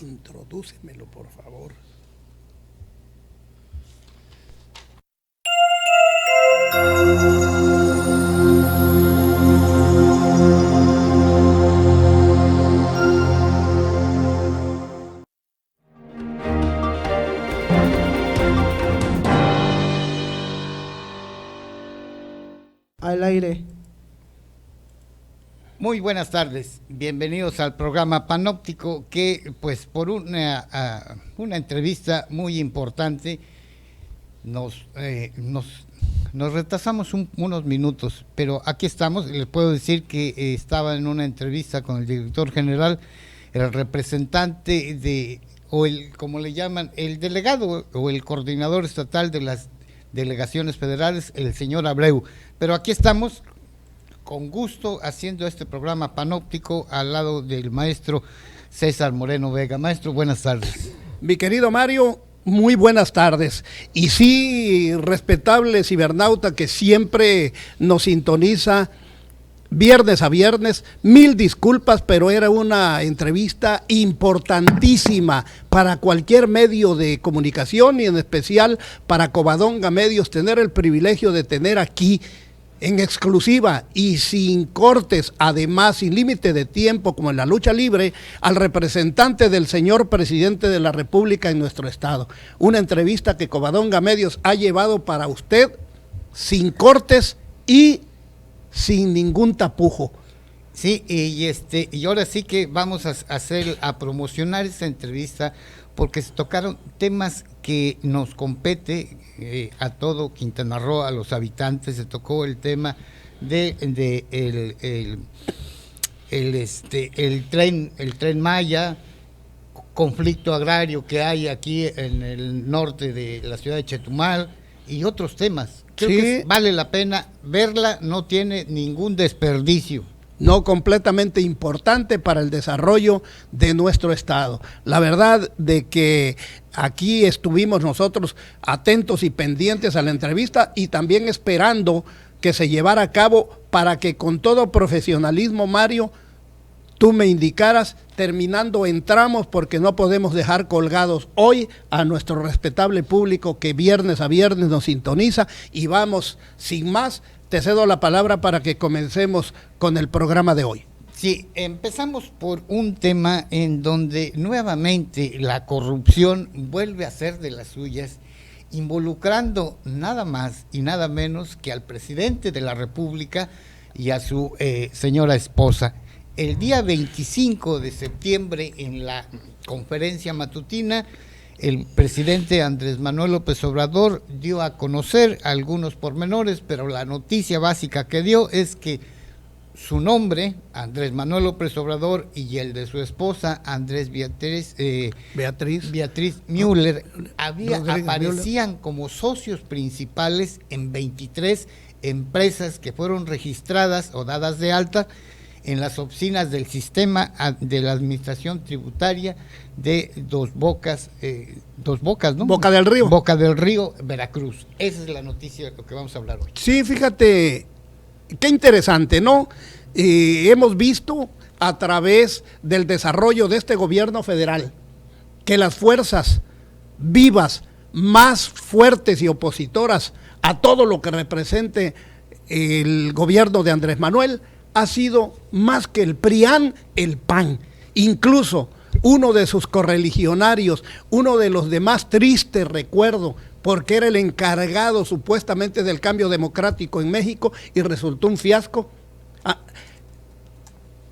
Introdúcemelo, por favor. Al aire. Muy buenas tardes, bienvenidos al programa Panóptico que pues por una entrevista muy importante nos retrasamos unos minutos, pero aquí estamos. Les puedo decir que estaba en una entrevista con el director general, el representante o el, como le llaman, el delegado o el coordinador estatal de las delegaciones federales, el señor Abreu, pero aquí estamos con gusto haciendo este programa Panóptico al lado del maestro César Moreno Vega. Maestro, buenas tardes. Mi querido Mario, muy buenas tardes. Y sí, respetable cibernauta que siempre nos sintoniza viernes a viernes, mil disculpas, pero era una entrevista importantísima para cualquier medio de comunicación y en especial para Covadonga Medios, tener el privilegio de tener aquí en exclusiva y sin cortes, además sin límite de tiempo como en la lucha libre, al representante del señor presidente de la República en nuestro estado. Una entrevista que Covadonga Medios ha llevado para usted sin cortes y sin ningún tapujo. Sí, y ahora sí que vamos a promocionar esta entrevista porque se tocaron temas que nos compete a todo Quintana Roo, a los habitantes. Se tocó el tema el tren Maya, conflicto agrario que hay aquí en el norte de la ciudad de Chetumal y otros temas. Creo que vale la pena verla, no tiene ningún desperdicio. No, completamente importante para el desarrollo de nuestro estado. La verdad de que aquí estuvimos nosotros atentos y pendientes a la entrevista y también esperando que se llevara a cabo para que con todo profesionalismo, Mario, tú me indicaras, terminando entramos porque no podemos dejar colgados hoy a nuestro respetable público que viernes a viernes nos sintoniza y vamos sin más. Te cedo la palabra para que comencemos con el programa de hoy. Sí, empezamos por un tema en donde nuevamente la corrupción vuelve a ser de las suyas, involucrando nada más y nada menos que al presidente de la República y a su señora esposa. El día 25 de septiembre, en la conferencia matutina, el presidente Andrés Manuel López Obrador dio a conocer algunos pormenores, pero la noticia básica que dio es que su nombre, Andrés Manuel López Obrador, y el de su esposa, Beatriz Müller, aparecían como socios principales en 23 empresas que fueron registradas o dadas de alta en las oficinas del sistema de la administración tributaria de Dos Bocas, ¿no? Boca del Río. Boca del Río, Veracruz. Esa es la noticia de lo que vamos a hablar hoy. Sí, fíjate, qué interesante, ¿no? Hemos visto a través del desarrollo de este gobierno federal que las fuerzas vivas, más fuertes y opositoras a todo lo que represente el gobierno de Andrés Manuel, ha sido más que el PRIAN, el PAN. Incluso uno de sus correligionarios, uno de los de más triste recuerdo, porque era el encargado supuestamente del cambio democrático en México y resultó un fiasco.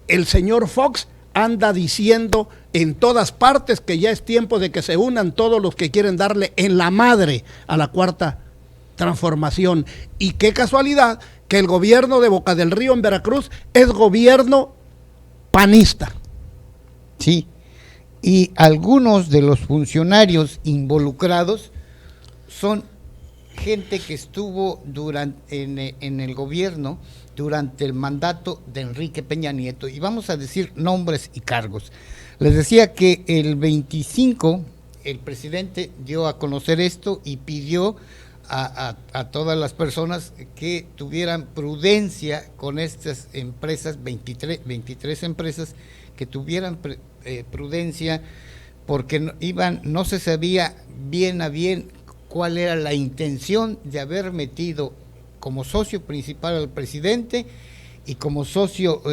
El señor Fox anda diciendo en todas partes que ya es tiempo de que se unan todos los que quieren darle en la madre a la cuarta transformación. Y qué casualidad que el gobierno de Boca del Río en Veracruz es gobierno panista. Sí, y algunos de los funcionarios involucrados son gente que estuvo en el gobierno durante el mandato de Enrique Peña Nieto, y vamos a decir nombres y cargos. Les decía que el 25 el presidente dio a conocer esto y pidió a todas las personas que tuvieran prudencia con estas empresas, 23 empresas, que tuvieran prudencia porque no se sabía bien a bien cuál era la intención de haber metido como socio principal al presidente y como socio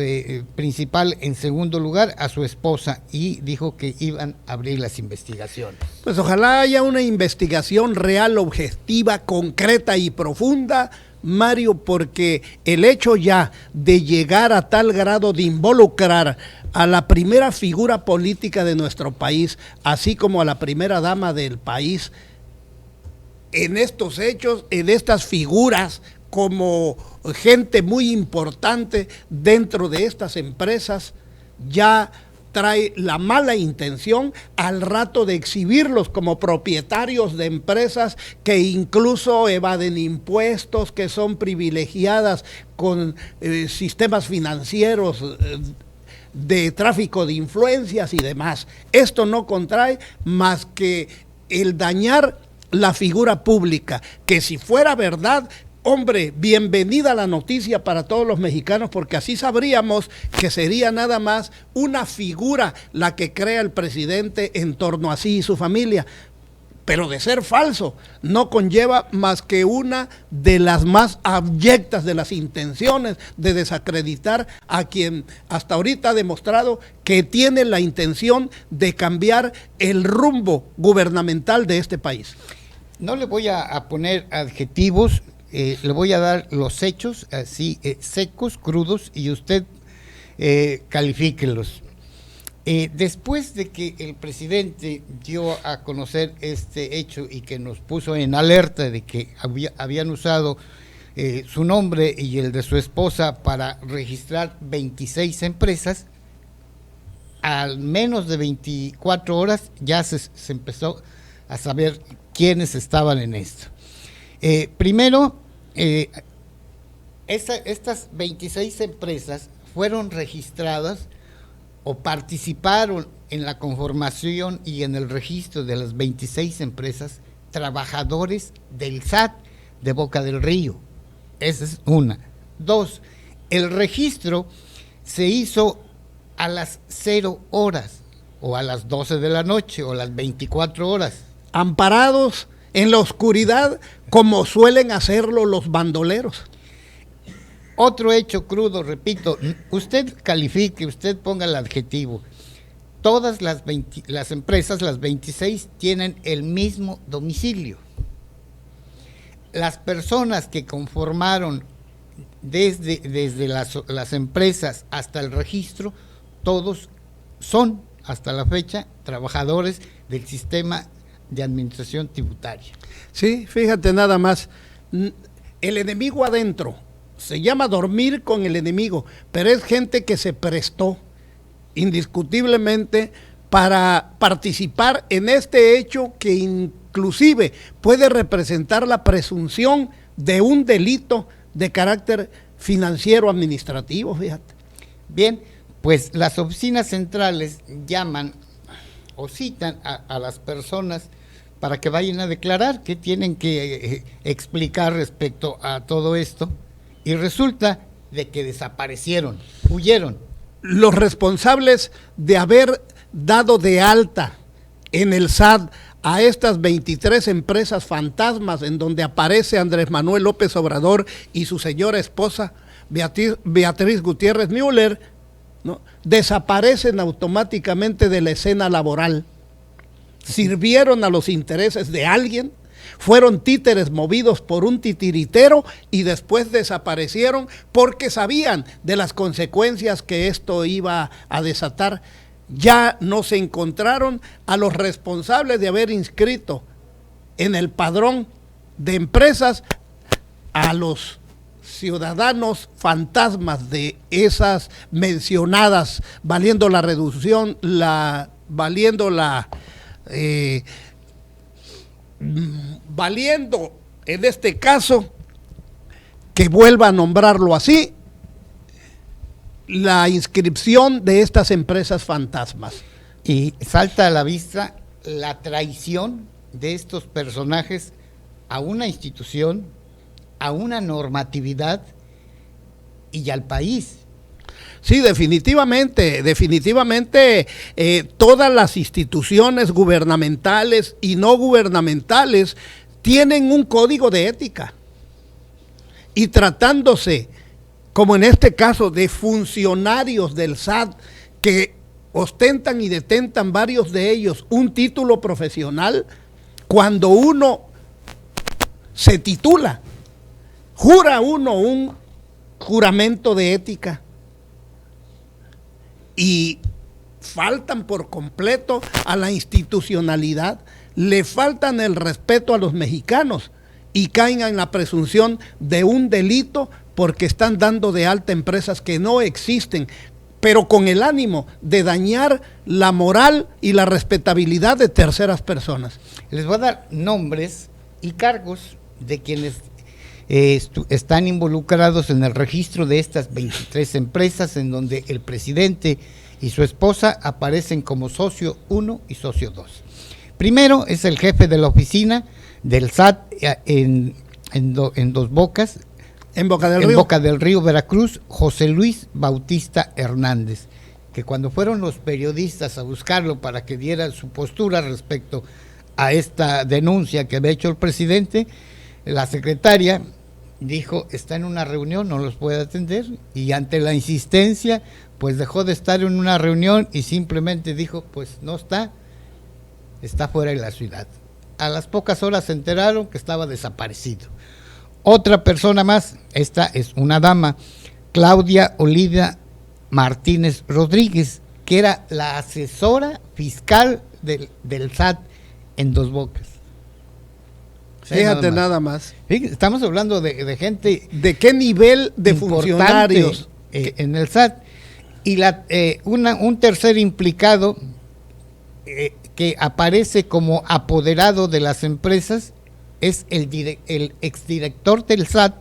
principal en segundo lugar a su esposa, y dijo que iban a abrir las investigaciones. Pues ojalá haya una investigación real, objetiva, concreta y profunda, Mario, porque el hecho ya de llegar a tal grado de involucrar a la primera figura política de nuestro país, así como a la primera dama del país, en estos hechos, en estas figuras, como gente muy importante dentro de estas empresas, ya trae la mala intención al rato de exhibirlos como propietarios de empresas que incluso evaden impuestos, que son privilegiadas con sistemas financieros de tráfico de influencias y demás. Esto no contrae más que el dañar la figura pública, que si fuera verdad, hombre, bienvenida la noticia para todos los mexicanos, porque así sabríamos que sería nada más una figura la que crea el presidente en torno a sí y su familia. Pero de ser falso, no conlleva más que una de las más abyectas de las intenciones de desacreditar a quien hasta ahorita ha demostrado que tiene la intención de cambiar el rumbo gubernamental de este país. No le voy a poner adjetivos, le voy a dar los hechos así secos, crudos, y usted califíquelos. Después de que el presidente dio a conocer este hecho y que nos puso en alerta de que habían usado su nombre y el de su esposa para registrar 26 empresas, al menos de 24 horas ya se empezó a saber quiénes estaban en esto. Primero, estas 26 empresas fueron registradas o participaron en la conformación y en el registro de las 26 empresas trabajadores del SAT de Boca del Río. Esa es una. Dos, el registro se hizo a las 0 horas o a las 12 de la noche o a las 24 horas. Amparados en la oscuridad, como suelen hacerlo los bandoleros. Otro hecho crudo, repito, usted califique, usted ponga el adjetivo. Todas las empresas, las 26, tienen el mismo domicilio. Las personas que conformaron desde las empresas hasta el registro, todos son, hasta la fecha, trabajadores del sistema de administración tributaria. Sí, fíjate nada más, el enemigo adentro, se llama dormir con el enemigo, pero es gente que se prestó indiscutiblemente para participar en este hecho que inclusive puede representar la presunción de un delito de carácter financiero administrativo, fíjate. Bien, pues las oficinas centrales llaman o citan a las personas para que vayan a declarar, que tienen que explicar respecto a todo esto, y resulta de que desaparecieron, huyeron. Los responsables de haber dado de alta en el SAT a estas 23 empresas fantasmas en donde aparece Andrés Manuel López Obrador y su señora esposa, Beatriz Gutiérrez Müller, ¿no?, desaparecen automáticamente de la escena laboral. Sirvieron a los intereses de alguien, fueron títeres movidos por un titiritero y después desaparecieron porque sabían de las consecuencias que esto iba a desatar. Ya no se encontraron a los responsables de haber inscrito en el padrón de empresas a los ciudadanos fantasmas de esas mencionadas, valiendo la reducción, valiendo en este caso, que vuelva a nombrarlo así, la inscripción de estas empresas fantasmas. Y salta a la vista la traición de estos personajes a una institución, a una normatividad y al país. Sí, definitivamente, todas las instituciones gubernamentales y no gubernamentales tienen un código de ética. Y tratándose, como en este caso, de funcionarios del SAT que ostentan y detentan varios de ellos un título profesional, cuando uno se titula, jura uno un juramento de ética y faltan por completo a la institucionalidad, le faltan el respeto a los mexicanos y caen en la presunción de un delito porque están dando de alta empresas que no existen, pero con el ánimo de dañar la moral y la respetabilidad de terceras personas. Les voy a dar nombres y cargos de quienes están involucrados en el registro de estas 23 empresas, en donde el presidente y su esposa aparecen como socio 1 y socio 2. Primero es el jefe de la oficina del SAT en Dos Bocas, en Boca del Río, Veracruz, José Luis Bautista Hernández, que cuando fueron los periodistas a buscarlo para que diera su postura respecto a esta denuncia que había hecho el presidente, la secretaria dijo, está en una reunión, no los puede atender, y ante la insistencia, pues dejó de estar en una reunión y simplemente dijo, pues no está fuera de la ciudad. A las pocas horas se enteraron que estaba desaparecido. Otra persona más, esta es una dama, Claudia Olivia Martínez Rodríguez, que era la asesora fiscal del SAT en Dos Bocas. Fíjate nada más. Estamos hablando de gente... ¿De qué nivel de funcionarios? En el SAT. Y un tercer implicado que aparece como apoderado de las empresas es el exdirector del SAT,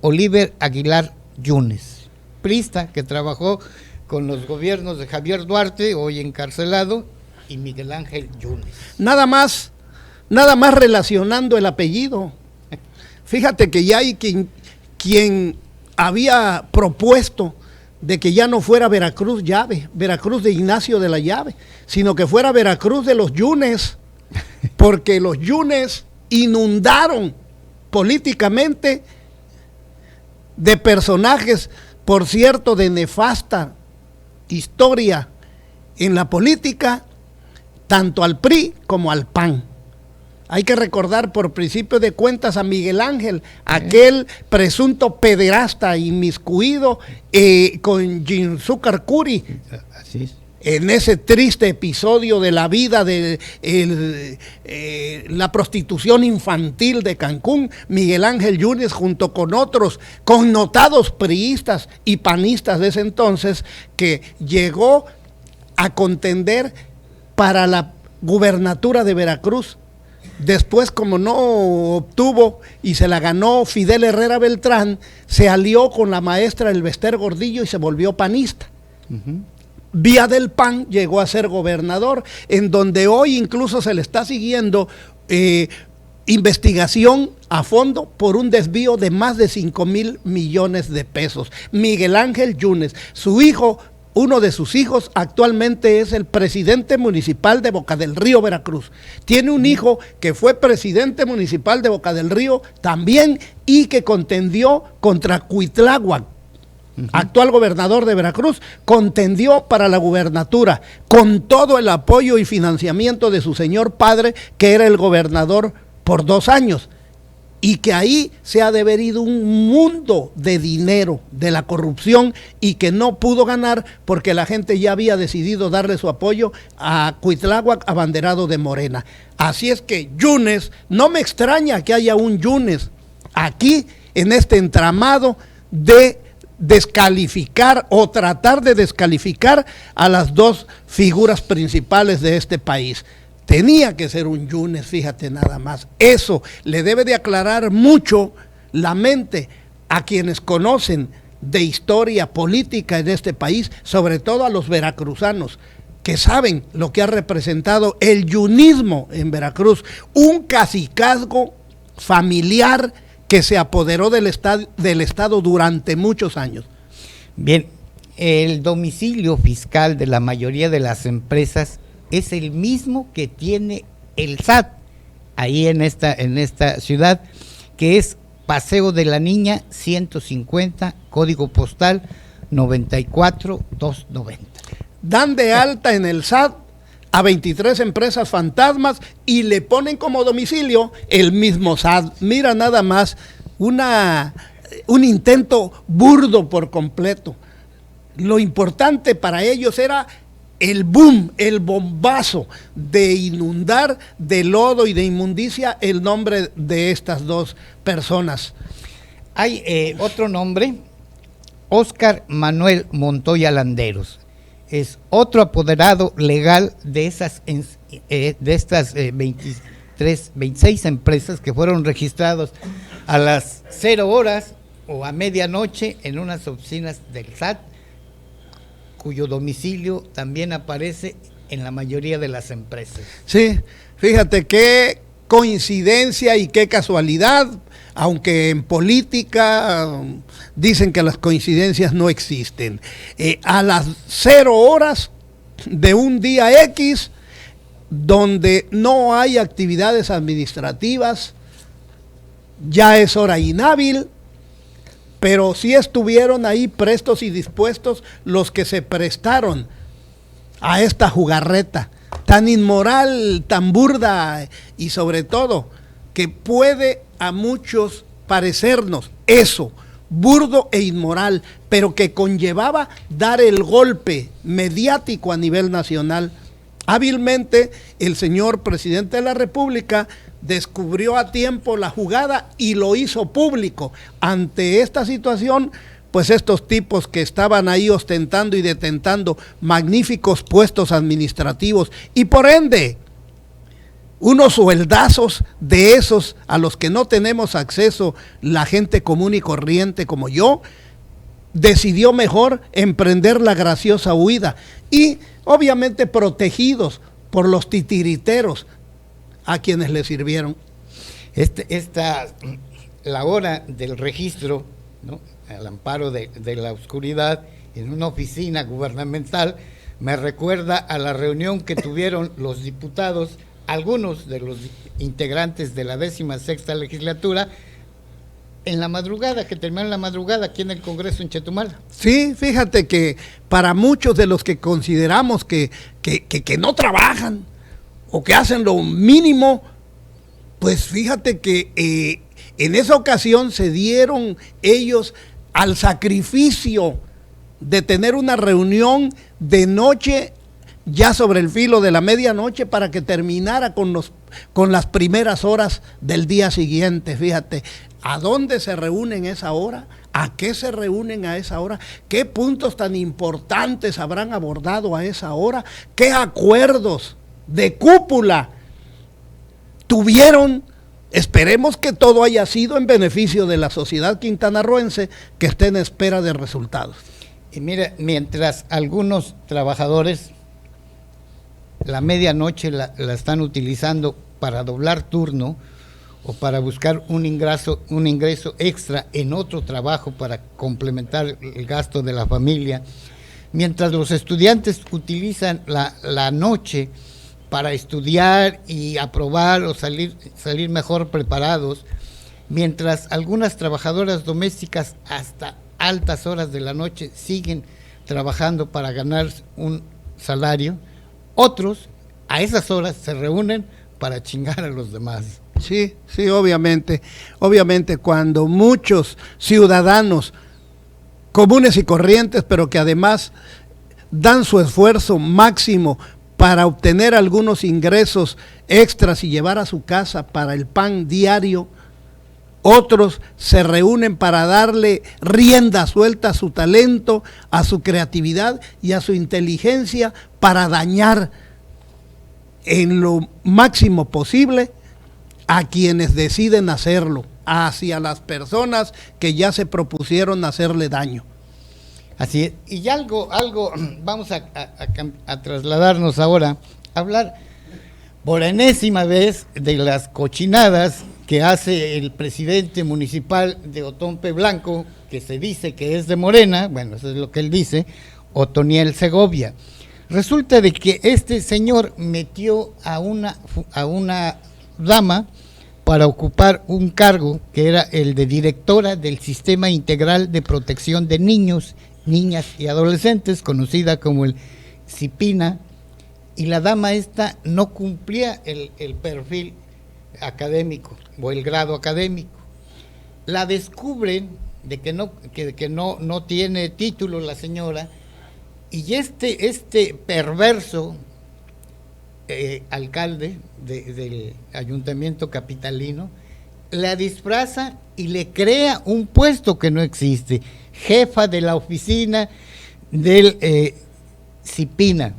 Oliver Aguilar Yunes, priista que trabajó con los gobiernos de Javier Duarte, hoy encarcelado, y Miguel Ángel Yunes. Nada más relacionando el apellido. Fíjate que ya hay quien había propuesto de que ya no fuera Veracruz de Ignacio de la Llave, sino que fuera Veracruz de los Yunes, porque los Yunes inundaron políticamente de personajes, por cierto, de nefasta historia en la política, tanto al PRI como al PAN. Hay que recordar por principio de cuentas a Miguel Ángel, aquel presunto pederasta inmiscuido con Jinzúcar Curi. Así es. En ese triste episodio de la vida de la prostitución infantil de Cancún, Miguel Ángel Yunes, junto con otros connotados priistas y panistas de ese entonces, que llegó a contender para la gubernatura de Veracruz. Después, como no obtuvo y se la ganó Fidel Herrera Beltrán, se alió con la maestra Elvester Gordillo y se volvió panista. Vía del PAN llegó a ser gobernador, en donde hoy incluso se le está siguiendo investigación a fondo por un desvío de más de 5,000 millones de pesos. Miguel Ángel Yunes, su hijo, uno de sus hijos actualmente es el presidente municipal de Boca del Río, Veracruz. Tiene un hijo que fue presidente municipal de Boca del Río también y que contendió contra Cuitláhuac, actual gobernador de Veracruz, contendió para la gubernatura con todo el apoyo y financiamiento de su señor padre, que era el gobernador por 2 años. Y que ahí se ha deverido un mundo de dinero de la corrupción y que no pudo ganar porque la gente ya había decidido darle su apoyo a Cuitláhuac, abanderado de Morena. Así es que Yunes, no me extraña que haya un Yunes aquí en este entramado de descalificar o tratar de descalificar a las 2 figuras principales de este país. Tenía que ser un Yunes, fíjate nada más. Eso le debe de aclarar mucho la mente a quienes conocen de historia política en este país, sobre todo a los veracruzanos, que saben lo que ha representado el yunismo en Veracruz, un cacicazgo familiar que se apoderó del Estado durante muchos años. Bien, el domicilio fiscal de la mayoría de las empresas es el mismo que tiene el SAT ahí en esta ciudad, que es Paseo de la Niña 150, código postal 94290. Dan de alta en el SAT a 23 empresas fantasmas y le ponen como domicilio el mismo SAT. Mira nada más, un intento burdo por completo. Lo importante para ellos era el boom, el bombazo de inundar de lodo y de inmundicia el nombre de estas dos personas. Hay otro nombre, Óscar Manuel Montoya Landeros. Es otro apoderado legal de estas 26 empresas que fueron registrados a las 0 horas o a medianoche en unas oficinas del SAT, cuyo domicilio también aparece en la mayoría de las empresas. Sí, fíjate qué coincidencia y qué casualidad, aunque en política dicen que las coincidencias no existen. A las 0 horas de un día X, donde no hay actividades administrativas, ya es hora inhábil, pero sí estuvieron ahí prestos y dispuestos los que se prestaron a esta jugarreta tan inmoral, tan burda y sobre todo que puede a muchos parecernos eso, burdo e inmoral, pero que conllevaba dar el golpe mediático a nivel nacional. Hábilmente el señor presidente de la República descubrió a tiempo la jugada y lo hizo público. Ante esta situación, pues estos tipos que estaban ahí ostentando y detentando magníficos puestos administrativos y por ende unos sueldazos de esos a los que no tenemos acceso la gente común y corriente como yo, decidió mejor emprender la graciosa huida y obviamente protegidos por los titiriteros a quienes le sirvieron. La hora del registro, ¿no?, al amparo de la oscuridad en una oficina gubernamental, me recuerda a la reunión que tuvieron los diputados, algunos de los integrantes de la 16ª legislatura, en la madrugada, que terminó en la madrugada aquí en el Congreso en Chetumal. Sí, fíjate que para muchos de los que consideramos que no trabajan o que hacen lo mínimo, pues fíjate que en esa ocasión se dieron ellos al sacrificio de tener una reunión de noche, ya sobre el filo de la medianoche, para que terminara con las primeras horas del día siguiente. Fíjate, ¿a dónde se reúnen a esa hora? ¿A qué se reúnen a esa hora? ¿Qué puntos tan importantes habrán abordado a esa hora? ¿Qué acuerdos de cúpula tuvieron? Esperemos que todo haya sido en beneficio de la sociedad quintanarroense que esté en espera de resultados. Y mira, mientras algunos trabajadores la medianoche la están utilizando para doblar turno o para buscar un ingreso extra en otro trabajo para complementar el gasto de la familia, mientras los estudiantes utilizan la noche para estudiar y aprobar o salir mejor preparados, mientras algunas trabajadoras domésticas hasta altas horas de la noche siguen trabajando para ganar un salario, otros a esas horas se reúnen para chingar a los demás. Sí, obviamente cuando muchos ciudadanos comunes y corrientes, pero que además dan su esfuerzo máximo para obtener algunos ingresos extras y llevar a su casa para el pan diario, otros se reúnen para darle rienda suelta a su talento, a su creatividad y a su inteligencia para dañar en lo máximo posible a quienes deciden hacerlo, hacia las personas que ya se propusieron hacerle daño. Así es. Y algo vamos a trasladarnos ahora, a hablar por enésima vez de las cochinadas que hace el presidente municipal de Otompe Blanco, que se dice que es de Morena, bueno, eso es lo que él dice, Otoniel Segovia. Resulta de que este señor metió a una dama para ocupar un cargo que era el de directora del Sistema Integral de Protección de Niños, Niñas y Adolescentes, conocida como el CIPINA, y la dama esta no cumplía el perfil académico o el grado académico. La descubren de que no tiene título la señora, y este perverso alcalde del ayuntamiento capitalino la disfraza y le crea un puesto que no existe, jefa de la oficina del CIPINA.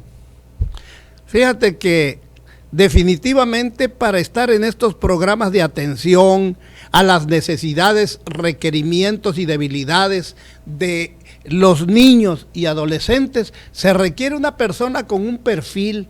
Fíjate que definitivamente para estar en estos programas de atención a las necesidades, requerimientos y debilidades de los niños y adolescentes, se requiere una persona con un perfil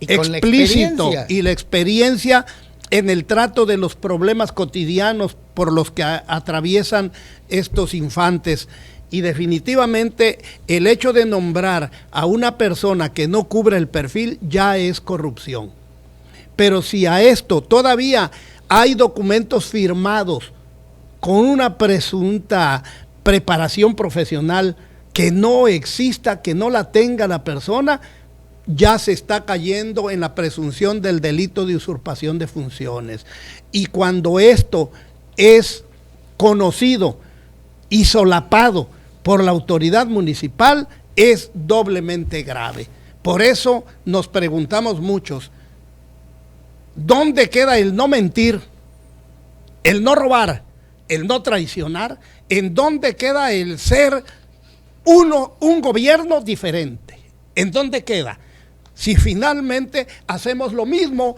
explícito y la experiencia en el trato de los problemas cotidianos por los que atraviesan estos infantes. Y definitivamente el hecho de nombrar a una persona que no cubre el perfil ya es corrupción. Pero si a esto todavía hay documentos firmados con una presunta preparación profesional que no exista, que no la tenga la persona, ya se está cayendo en la presunción del delito de usurpación de funciones. Y cuando esto es conocido y solapado por la autoridad municipal, es doblemente grave. Por eso nos preguntamos muchos, ¿dónde queda el no mentir, el no robar, el no traicionar? ¿En dónde queda el ser un gobierno diferente? ¿En dónde queda? Si finalmente hacemos lo mismo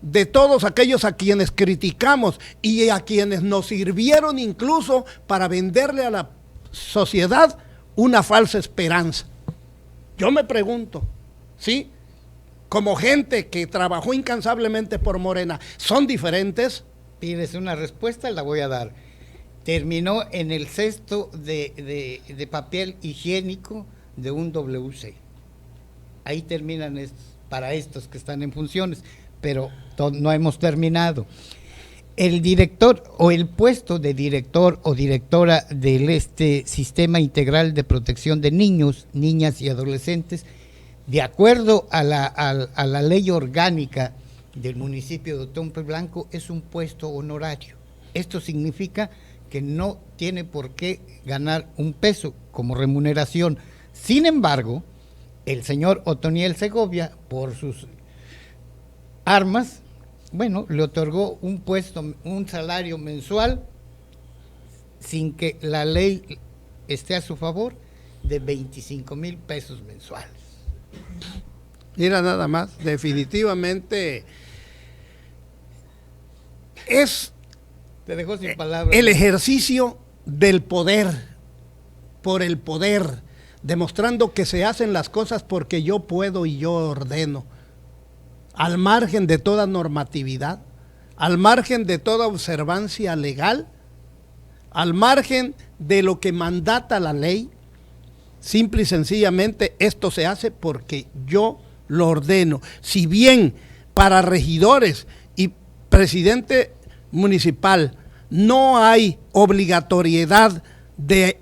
de todos aquellos a quienes criticamos y a quienes nos sirvieron incluso para venderle a la sociedad una falsa esperanza. Yo me pregunto, ¿sí? Como gente que trabajó incansablemente por Morena, ¿son diferentes? Pides una respuesta, la voy a dar. Terminó en el cesto de papel higiénico de un WC. Ahí terminan para estos que están en funciones, pero no hemos terminado. El director o el puesto de director o directora del Sistema Integral de Protección de Niños, Niñas y Adolescentes, de acuerdo a la ley orgánica del municipio de Otompe Blanco, es un puesto honorario. Esto significa que no tiene por qué ganar un peso como remuneración. Sin embargo, el señor Otoniel Segovia, por sus armas, bueno, le otorgó un puesto, un salario mensual, sin que la ley esté a su favor, de 25,000 pesos mensuales. Mira nada más, definitivamente es Te dejo sin palabras. El ejercicio del poder, por el poder, demostrando que se hacen las cosas porque yo puedo y yo ordeno, al margen de toda normatividad, al margen de toda observancia legal, al margen de lo que mandata la ley. Simple y sencillamente esto se hace porque yo lo ordeno. Si bien para regidores y presidente municipal no hay obligatoriedad de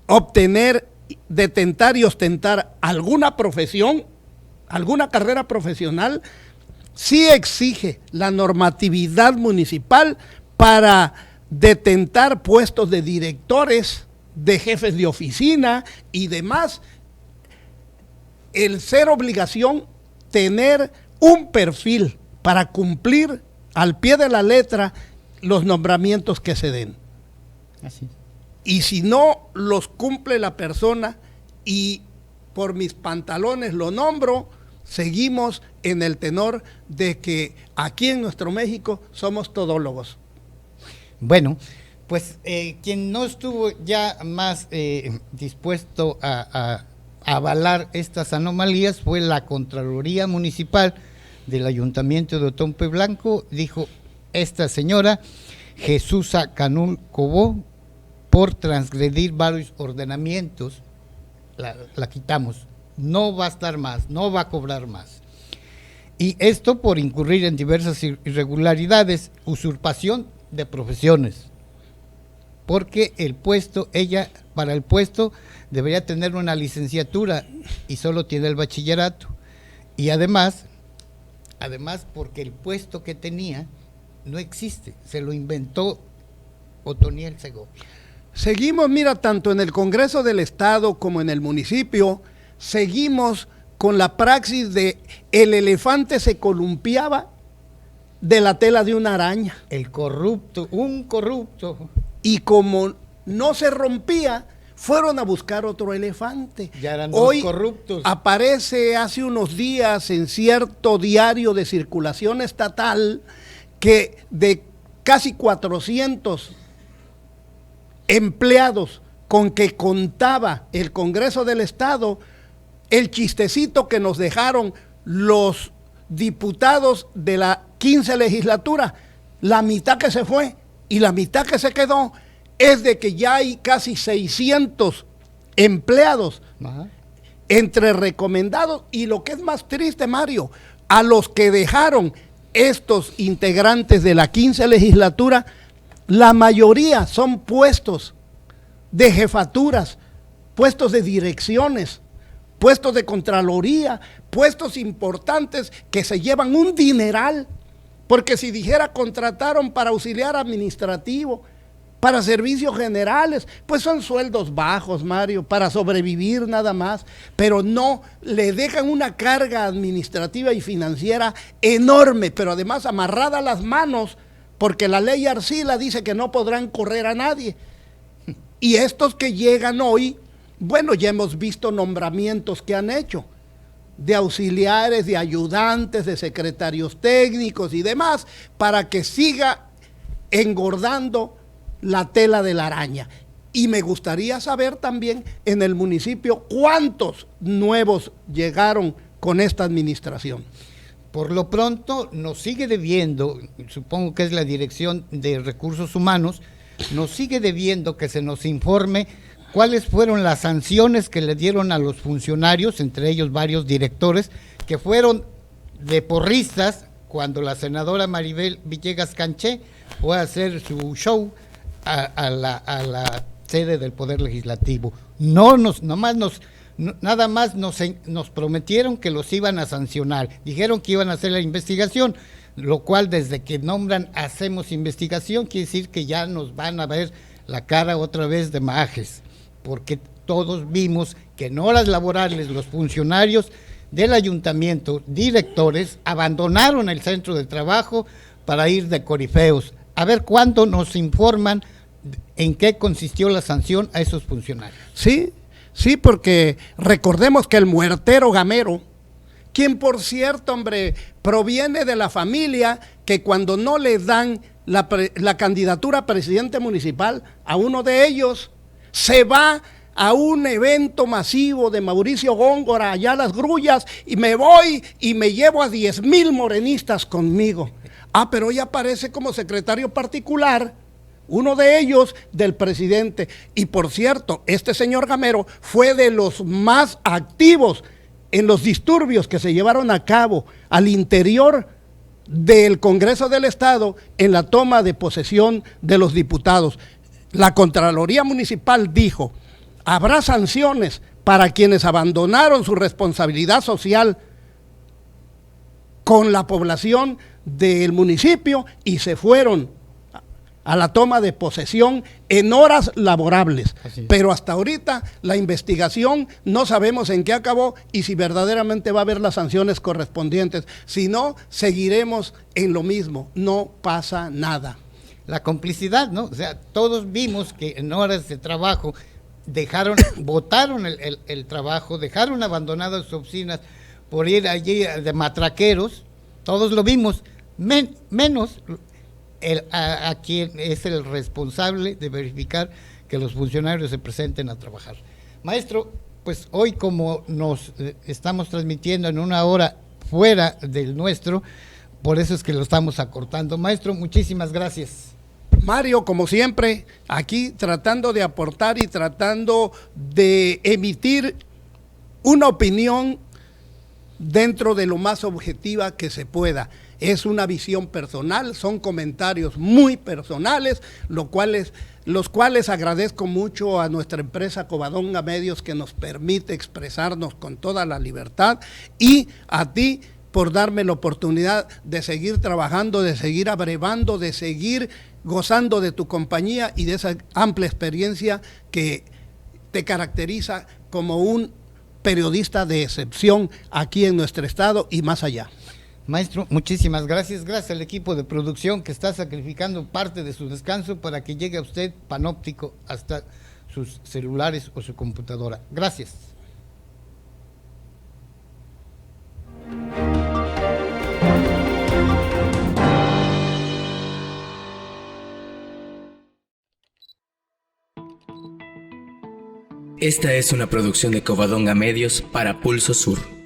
obtener, de tentar y ostentar alguna profesión, alguna carrera profesional, sí exige la normatividad municipal para detentar puestos de directores, de jefes de oficina y demás, el ser obligación tener un perfil para cumplir al pie de la letra los nombramientos que se den. Así es. Y si no los cumple la persona y por mis pantalones lo nombro, seguimos en el tenor de que aquí en nuestro México somos todólogos. Bueno, pues quien no estuvo ya más dispuesto a avalar estas anomalías fue la Contraloría Municipal del Ayuntamiento de Otompe Blanco. Dijo, esta señora Jesús Canul Cobó por transgredir varios ordenamientos. La quitamos, no va a estar más, no va a cobrar más. Y esto por incurrir en diversas irregularidades, usurpación de profesiones, porque el puesto, ella para el puesto debería tener una licenciatura y solo tiene el bachillerato. Y además porque el puesto que tenía no existe, se lo inventó Otoniel Segovia. Seguimos, mira, tanto en el Congreso del Estado como en el municipio, seguimos con la praxis de el elefante se columpiaba de la tela de una araña. El corrupto, un corrupto. Y como no se rompía, fueron a buscar otro elefante. Ya eran Hoy dos corruptos. aparece hace unos días en cierto diario de circulación estatal que de casi 400 empleados con que contaba el Congreso del Estado, el chistecito que nos dejaron los diputados de la 15 legislatura, la mitad que se fue y la mitad que se quedó, es de que ya hay casi 600 empleados. Ajá. Entre recomendados, y lo que es más triste, Mario, a los que dejaron estos integrantes de la 15 legislatura, la mayoría son puestos de jefaturas, puestos de direcciones, puestos de contraloría, puestos importantes que se llevan un dineral, porque si dijera contrataron para auxiliar administrativo, para servicios generales, pues son sueldos bajos, Mario, para sobrevivir nada más, pero no, le dejan una carga administrativa y financiera enorme, pero además amarrada a las manos, porque la ley Arcila dice que no podrán correr a nadie. Y estos que llegan hoy, bueno, ya hemos visto nombramientos que han hecho, de auxiliares, de ayudantes, de secretarios técnicos y demás, para que siga engordando la tela de la araña. Y me gustaría saber también en el municipio cuántos nuevos llegaron con esta administración. Por lo pronto nos sigue debiendo, supongo que es la Dirección de Recursos Humanos, nos sigue debiendo que se nos informe cuáles fueron las sanciones que le dieron a los funcionarios, entre ellos varios directores, que fueron de porristas cuando la senadora Maribel Villegas Canché fue a hacer su show a la sede del Poder Legislativo. Nada más nos prometieron que los iban a sancionar, dijeron que iban a hacer la investigación, lo cual desde que nombran hacemos investigación, quiere decir que ya nos van a ver la cara otra vez de majes, porque todos vimos que en horas laborales los funcionarios del ayuntamiento, directores, abandonaron el centro de trabajo para ir de corifeos. A ver cuándo nos informan en qué consistió la sanción a esos funcionarios. Sí, porque recordemos que el muertero Gamero, quien por cierto, hombre, proviene de la familia que cuando no le dan la candidatura a presidente municipal a uno de ellos, se va a un evento masivo de Mauricio Góngora, allá a Las Grullas, y me voy y me llevo a 10,000 morenistas conmigo. Pero hoy aparece como secretario particular, uno de ellos del presidente. Y por cierto, este señor Gamero fue de los más activos en los disturbios que se llevaron a cabo al interior del Congreso del Estado en la toma de posesión de los diputados. La Contraloría Municipal dijo, habrá sanciones para quienes abandonaron su responsabilidad social con la población del municipio y se fueron a la toma de posesión en horas laborables. Pero hasta ahorita la investigación no sabemos en qué acabó y si verdaderamente va a haber las sanciones correspondientes. Si no, seguiremos en lo mismo, no pasa nada. La complicidad, ¿no? O sea, todos vimos que en horas de trabajo botaron el trabajo, dejaron abandonadas sus oficinas por ir allí de matraqueros, todos lo vimos, menos a quien es el responsable de verificar que los funcionarios se presenten a trabajar. Maestro, pues hoy como nos estamos transmitiendo en una hora fuera del nuestro, por eso es que lo estamos acortando. Maestro, muchísimas gracias. Mario, como siempre, aquí tratando de aportar y tratando de emitir una opinión dentro de lo más objetiva que se pueda. Es una visión personal, son comentarios muy personales, los cuales agradezco mucho a nuestra empresa Covadonga Medios, que nos permite expresarnos con toda la libertad, y a ti por darme la oportunidad de seguir trabajando, de seguir abrevando, de seguir gozando de tu compañía y de esa amplia experiencia que te caracteriza como un periodista de excepción aquí en nuestro estado y más allá. Maestro, muchísimas gracias. Gracias al equipo de producción que está sacrificando parte de su descanso para que llegue a usted panóptico hasta sus celulares o su computadora. Gracias. Esta es una producción de Covadonga Medios para Pulso Sur.